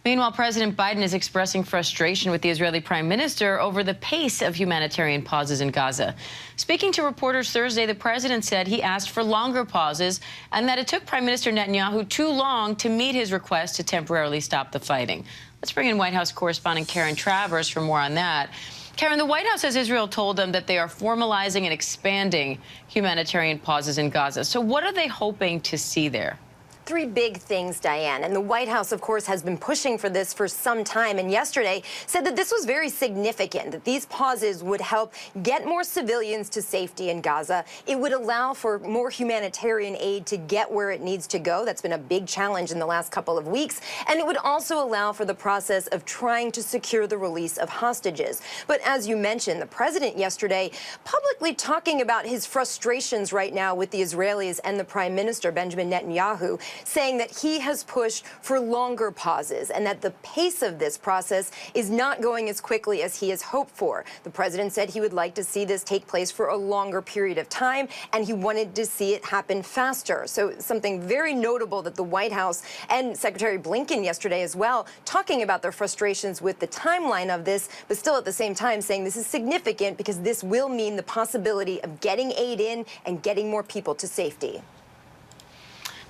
Meanwhile, President Biden is expressing frustration with the Israeli Prime Minister over the pace of humanitarian pauses in Gaza. Speaking to reporters Thursday, the president said he asked for longer pauses and that it took Prime Minister Netanyahu too long to meet his request to temporarily stop the fighting. Let's bring in White House correspondent Karen Travers for more on that. Karen, the White House says Israel told them that they are formalizing and expanding humanitarian pauses in Gaza. So what are they hoping to see there? Three big things, Diane. And the White House, of course, has been pushing for this for some time. And yesterday said that this was very significant, that these pauses would help get more civilians to safety in Gaza. It would allow for more humanitarian aid to get where it needs to go. That's been a big challenge in the last couple of weeks. And it would also allow for the process of trying to secure the release of hostages. But as you mentioned, the president yesterday publicly talking about his frustrations right now with the Israelis and the Prime Minister, Benjamin Netanyahu, saying that he has pushed for longer pauses and that the pace of this process is not going as quickly as he has hoped for. The president said he would like to see this take place for a longer period of time, and he wanted to see it happen faster. So something very notable that the White House and Secretary Blinken yesterday as well, talking about their frustrations with the timeline of this, but still at the same time saying this is significant because this will mean the possibility of getting aid in and getting more people to safety.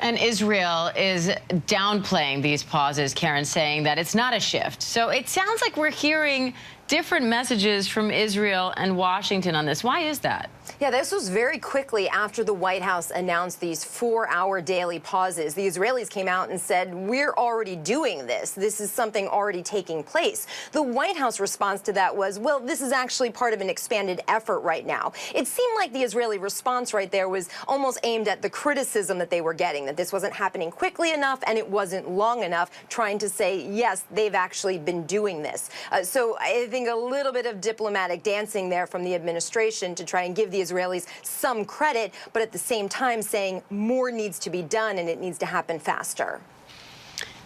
And Israel is downplaying these pauses, Karen, saying that it's not a shift. So it sounds like we're hearing different messages from Israel and Washington on this. Why is that? Yeah, this was very quickly after the White House announced these 4-hour daily pauses. The Israelis came out and said, we're already doing this. This is something already taking place. The White House response to that was, well, this is actually part of an expanded effort right now. It seemed like the Israeli response right there was almost aimed at the criticism that they were getting, that this wasn't happening quickly enough and it wasn't long enough, trying to say, yes, they've actually been doing this. So I think a little bit of diplomatic dancing there from the administration to try and give the Israelis some credit, but at the same time saying more needs to be done and it needs to happen faster.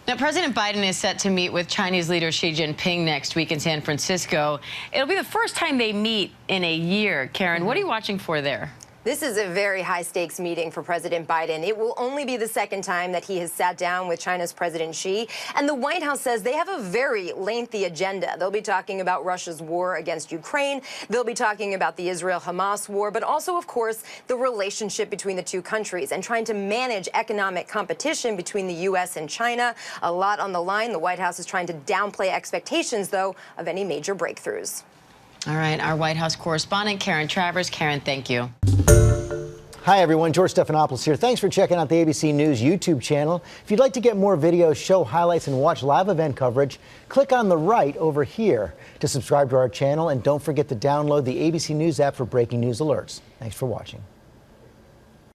Now, President Biden is set to meet with Chinese leader Xi Jinping next week in San Francisco. It'll be the first time they meet in a year. Karen, what are you watching for there? This is a very high-stakes meeting for President Biden. It will only be the second time that he has sat down with China's President Xi. And the White House says they have a very lengthy agenda. They'll be talking about Russia's war against Ukraine. They'll be talking about the Israel-Hamas war, but also, of course, the relationship between the two countries and trying to manage economic competition between the U.S. and China. A lot on the line. The White House is trying to downplay expectations, though, of any major breakthroughs. All right, our White House correspondent, Karen Travers. Karen, thank you. Hi, everyone. George Stephanopoulos here. Thanks for checking out the ABC News YouTube channel. If you'd like to get more videos, show highlights, and watch live event coverage, click on the right over here to subscribe to our channel. And don't forget to download the ABC News app for breaking news alerts. Thanks for watching.